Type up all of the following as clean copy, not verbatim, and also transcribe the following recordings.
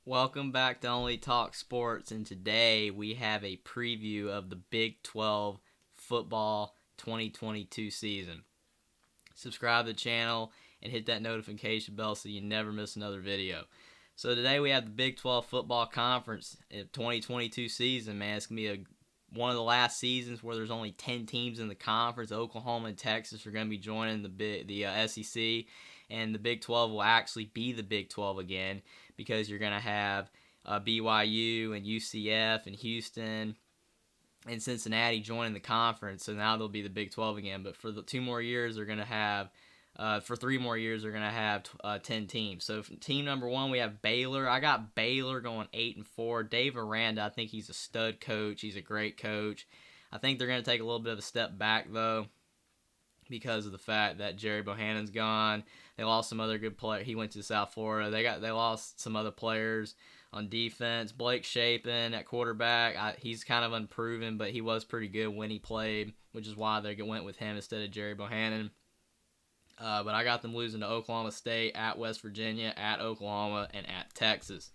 Welcome back to Only Talk Sports, and today we have a preview of the Big 12 football 2022 season. Subscribe to the channel and hit that notification bell so you never miss another video. So today we have the Big 12 football conference 2022 season. Man, it's gonna be one of the last seasons where there's only 10 teams in the conference. Oklahoma and Texas are going to be joining the SEC, and the Big 12 will actually be the Big 12 again because you're going to have BYU and UCF and Houston and Cincinnati joining the conference. So now they'll be the Big 12 again. But for the 2 more years, they're going to have for 3 more years, they're gonna have 10 teams. So team number one, we have Baylor. I got Baylor going 8-4. Dave Aranda, I think he's a stud coach. He's a great coach. I think they're gonna take a little bit of a step back though, because of the fact that Jerry Bohannon's gone. They lost some other good players. He went to South Florida. They lost some other players on defense. Blake Shapen at quarterback. He's kind of unproven, but he was pretty good when he played, which is why they went with him instead of Jerry Bohannon. But I got them losing to Oklahoma State, at West Virginia, at Oklahoma, and at Texas.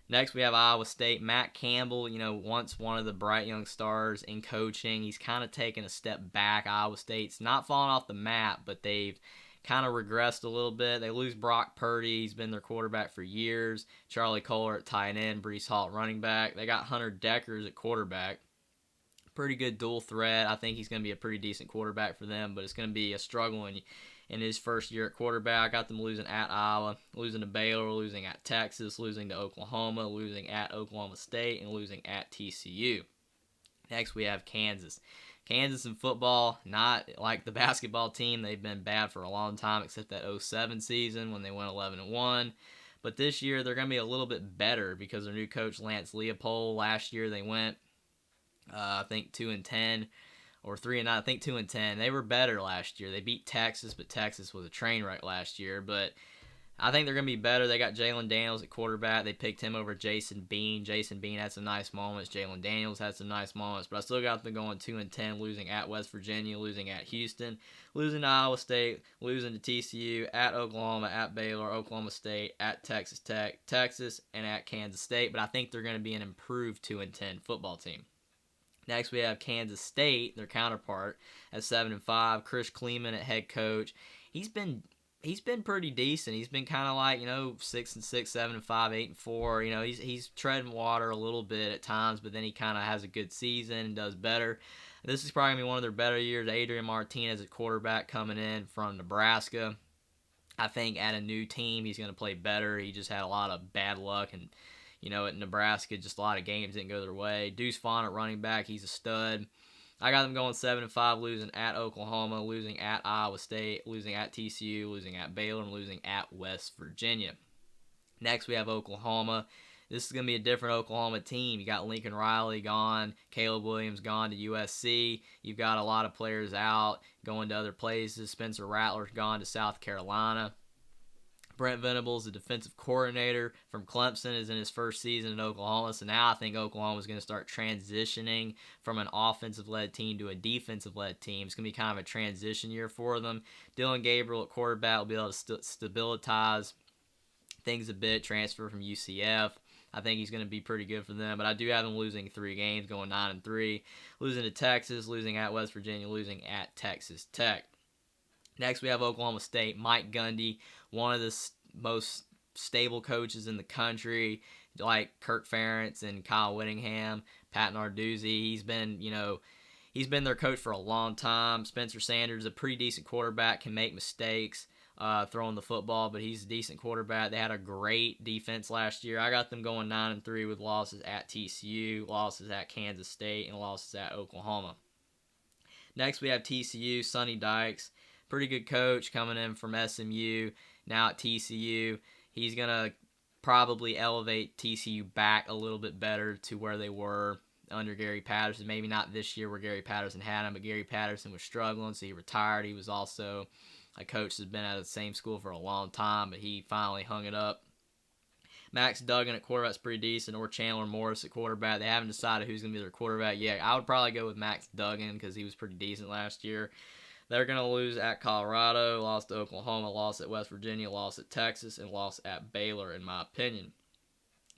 Next, we have Iowa State. Matt Campbell, once one of the bright young stars in coaching. He's kind of taken a step back. Iowa State's not falling off the map, but they've kind of regressed a little bit. They lose Brock Purdy. He's been their quarterback for years. Charlie Kohler at tight end. Breece Hall at running back. They got Hunter Deckers at quarterback. Pretty good dual threat. I think he's going to be a pretty decent quarterback for them, but it's going to be a struggle in his first year at quarterback. I got them losing at Iowa, losing to Baylor, losing at Texas, losing to Oklahoma, losing at Oklahoma State, and losing at TCU. Next, we have Kansas. Kansas in football, not like the basketball team. They've been bad for a long time, except that '07 season when they went 11-1. But this year, they're going to be a little bit better because their new coach, Lance Leopold, last year they went I think 2-10 or 3-9. I think 2-10. They were better last year. They beat Texas, but Texas was a train wreck last year. But I think they're gonna be better. They got Jalen Daniels at quarterback. They picked him over Jason Bean. Jason Bean had some nice moments. Jalen Daniels had some nice moments. But I still got them going 2-10, losing at West Virginia, losing at Houston, losing to Iowa State, losing to TCU, at Oklahoma, at Baylor, Oklahoma State, at Texas Tech, Texas, and at Kansas State. But I think they're gonna be an improved 2-10 football team. Next, we have Kansas State, their counterpart, at 7-5. Chris Kleeman at head coach. He's been pretty decent. He's been kind of like 6-6, 7-5, 8-4. He's treading water a little bit at times, but then he kind of has a good season and does better. This is probably gonna be one of their better years. Adrian Martinez at quarterback coming in from Nebraska. I think at a new team he's gonna play better. He just had a lot of bad luck and at Nebraska, just a lot of games didn't go their way. Deuce Vaughn at running back, he's a stud. I got them going 7-5, losing at Oklahoma, losing at Iowa State, losing at TCU, losing at Baylor, and losing at West Virginia. Next, we have Oklahoma. This is going to be a different Oklahoma team. You got Lincoln Riley gone, Caleb Williams gone to USC. You've got a lot of players out, going to other places. Spencer Rattler's gone to South Carolina. Brent Venables, the defensive coordinator from Clemson, is in his first season in Oklahoma. So now I think Oklahoma is going to start transitioning from an offensive-led team to a defensive-led team. It's going to be kind of a transition year for them. Dylan Gabriel at quarterback will be able to stabilize things a bit, transfer from UCF. I think he's going to be pretty good for them, but I do have them losing 3 games, going 9-3, losing to Texas, losing at West Virginia, losing at Texas Tech. Next, we have Oklahoma State. Mike Gundy, one of the most stable coaches in the country, like Kirk Ferentz and Kyle Whittingham, Pat Narduzzi. He's been their coach for a long time. Spencer Sanders, a pretty decent quarterback, can make mistakes throwing the football, but he's a decent quarterback. They had a great defense last year. I got them going 9-3 with losses at TCU, losses at Kansas State, and losses at Oklahoma. Next, we have TCU, Sonny Dykes. Pretty good coach coming in from SMU, now at TCU. He's going to probably elevate TCU back a little bit better to where they were under Gary Patterson. Maybe not this year where Gary Patterson had him, but Gary Patterson was struggling, so he retired. He was also a coach that's been at the same school for a long time, but he finally hung it up. Max Duggan at quarterback's pretty decent, or Chandler Morris at quarterback. They haven't decided who's going to be their quarterback yet. I would probably go with Max Duggan because he was pretty decent last year. They're going to lose at Colorado, lost to Oklahoma, lost at West Virginia, lost at Texas, and lost at Baylor, in my opinion.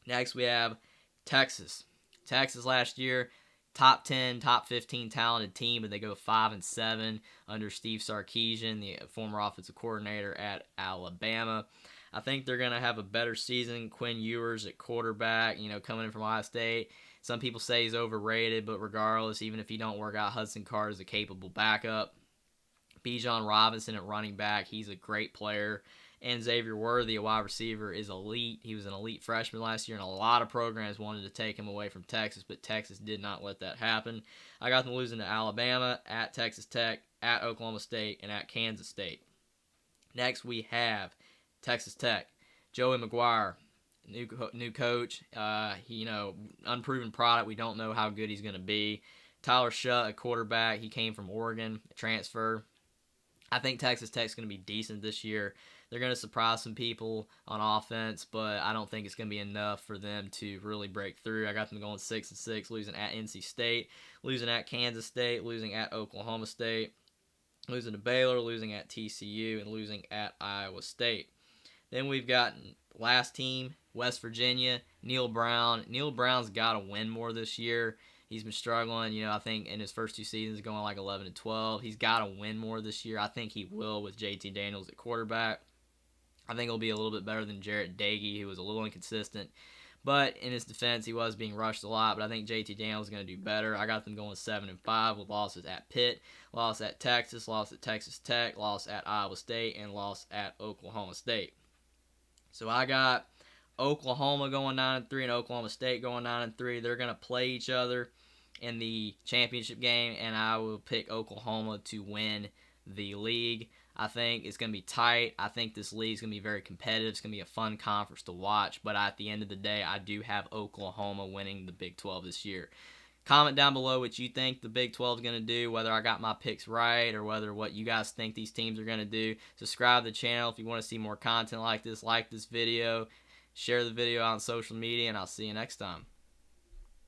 Next, we have Texas. Texas last year, top 10, top 15 talented team, but they go 5-7 under Steve Sarkisian, the former offensive coordinator at Alabama. I think they're going to have a better season. Quinn Ewers at quarterback, coming in from Ohio State. Some people say he's overrated, but regardless, even if he don't work out, Hudson Card is a capable backup. Bijan Robinson at running back, he's a great player. And Xavier Worthy, a wide receiver, is elite. He was an elite freshman last year, and a lot of programs wanted to take him away from Texas, but Texas did not let that happen. I got them losing to Alabama, at Texas Tech, at Oklahoma State, and at Kansas State. Next, we have Texas Tech. Joey McGuire, new coach. Unproven product. We don't know how good he's going to be. Tyler Shutt, a quarterback. He came from Oregon, a transfer. I think Texas Tech's going to be decent this year. They're going to surprise some people on offense, but I don't think it's going to be enough for them to really break through. I got them going 6-6, losing at NC State, losing at Kansas State, losing at Oklahoma State, losing to Baylor, losing at TCU, and losing at Iowa State. Then we've got last team, West Virginia, Neil Brown. Neil Brown's got to win more this year. He's been struggling, I think in his first two seasons going like 11-12. He's got to win more this year. I think he will with JT Daniels at quarterback. I think he'll be a little bit better than Jarret Doege, who was a little inconsistent. But in his defense, he was being rushed a lot. But I think JT Daniels is going to do better. I got them going 7-5 with losses at Pitt, loss at Texas, loss at Texas Tech, loss at Iowa State, and loss at Oklahoma State. So I got Oklahoma going 9-3 and Oklahoma State going 9-3. They're going to play each other in the championship game, and I will pick Oklahoma to win the league. I think it's going to be tight. I think this league is going to be very competitive. It's going to be a fun conference to watch. But at the end of the day, I do have Oklahoma winning the Big 12 this year. Comment down below what you think the Big 12 is going to do, whether I got my picks right or whether what you guys think these teams are going to do. Subscribe to the channel if you want to see more content like this. Like this video. Share the video on social media, and I'll see you next time.